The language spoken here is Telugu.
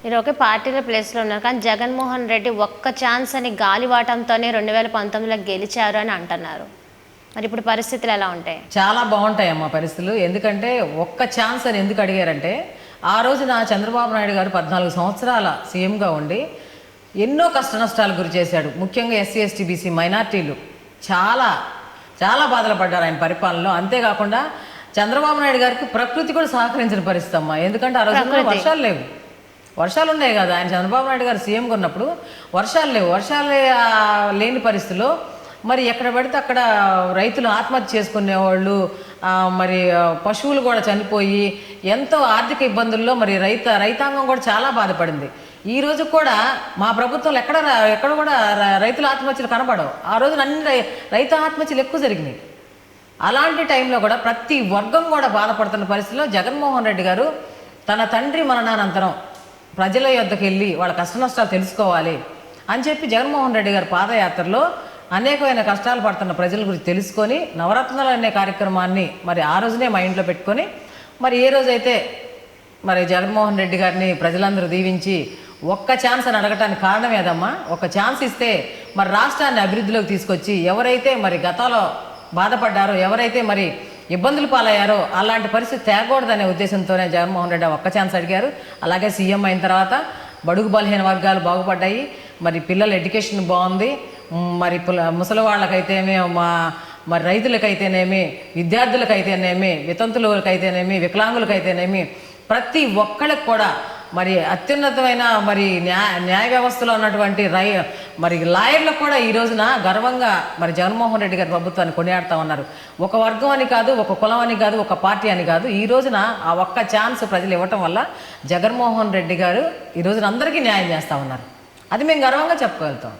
మీరు ఒకే పార్టీలో ప్లేస్లో ఉన్నారు, కానీ జగన్మోహన్ రెడ్డి ఒక్క ఛాన్స్ అని గాలివాటంతోనే 2019లో గెలిచారు అని అంటున్నారు. మరి ఇప్పుడు పరిస్థితులు ఎలా ఉంటాయి? చాలా బాగుంటాయమ్మా పరిస్థితులు. ఎందుకంటే ఒక్క ఛాన్స్ అని ఎందుకు అడిగారంటే, ఆ రోజున చంద్రబాబు నాయుడు గారు 14 సంవత్సరాల సీఎంగా ఉండి ఎన్నో కష్ట నష్టాలు గురి చేశాడు. ముఖ్యంగా ఎస్సీ ఎస్టీ బీసీ మైనార్టీలు చాలా చాలా బాధలు పడ్డారు ఆయన పరిపాలనలో. అంతేకాకుండా చంద్రబాబు నాయుడు గారికి ప్రకృతి కూడా సహకరించిన పరిస్థితి అమ్మా. ఎందుకంటే ఆ రోజున వర్షాలు లేవు, వర్షాలు ఉన్నాయి కదా. ఆయన చంద్రబాబు నాయుడు గారు సీఎంగా ఉన్నప్పుడు వర్షాలు లేవు. వర్షాలు లేని పరిస్థితిలో మరి ఎక్కడ పడితే అక్కడ రైతులు ఆత్మహత్య చేసుకునేవాళ్ళు, మరి పశువులు కూడా చనిపోయి ఎంతో ఆర్థిక ఇబ్బందుల్లో మరి రైతాంగం కూడా చాలా బాధపడింది. ఈ రోజు కూడా మా ప్రభుత్వంలో ఎక్కడ కూడా రైతుల ఆత్మహత్యలు కనబడవు. ఆ రోజున అన్ని రైతు ఆత్మహత్యలు ఎక్కువ జరిగినాయి. అలాంటి టైంలో కూడా ప్రతి వర్గం కూడా బాధపడుతున్న పరిస్థితిలో జగన్మోహన్ రెడ్డి గారు తన తండ్రి మరణానంతరం ప్రజల యొద్దకు వెళ్ళి వాళ్ళ కష్ట నష్టాలు తెలుసుకోవాలి అని చెప్పి జగన్మోహన్ రెడ్డి గారు పాదయాత్రలో అనేకమైన కష్టాలు పడుతున్న ప్రజల గురించి తెలుసుకొని నవరత్నాలు అనే కార్యక్రమాన్ని మరి ఆ రోజునే మైండ్లో పెట్టుకొని మరి ఏ రోజైతే మరి జగన్మోహన్ రెడ్డి గారిని ప్రజలందరూ దీవించి ఒక్క ఛాన్స్ అని అడగటానికి కారణం ఏదమ్మా, ఒక్క ఛాన్స్ ఇస్తే మరి రాష్ట్రాన్ని అభివృద్ధిలోకి తీసుకొచ్చి ఎవరైతే మరి గతంలో బాధపడ్డారో, ఎవరైతే మరి ఇబ్బందులు పాలయ్యారో అలాంటి పరిస్థితి తేకూడదనే ఉద్దేశంతోనే జగన్మోహన్ రెడ్డి ఒక్క ఛాన్స్ అడిగారు. అలాగే సీఎం అయిన తర్వాత బడుగు బలహీన వర్గాలు బాగుపడ్డాయి, మరి పిల్లల ఎడ్యుకేషన్ బాగుంది, మరి ముసలి వాళ్ళకైతేనే మరి రైతులకైతేనేమి, విద్యార్థులకైతేనేమి, వితంతులకైతేనేమి, వికలాంగులకైతేనేమి ప్రతి ఒక్కళ్ళకి కూడా మరి అత్యున్నతమైన మరి న్యాయ వ్యవస్థలో ఉన్నటువంటి మరి లాయర్లకు కూడా ఈ రోజున గర్వంగా మరి జగన్మోహన్ రెడ్డి గారి ప్రభుత్వాన్ని కొనియాడుతూ ఉన్నారు. ఒక వర్గం అని కాదు, ఒక కులం అని కాదు, ఒక పార్టీ అని కాదు. ఈ రోజున ఆ ఒక్క ఛాన్స్ ప్రజలు ఇవ్వటం వల్ల జగన్మోహన్ రెడ్డి గారు ఈ రోజున అందరికీ న్యాయం చేస్తూ ఉన్నారు. అది మేము గర్వంగా చెప్పుకోగలుగుతాం.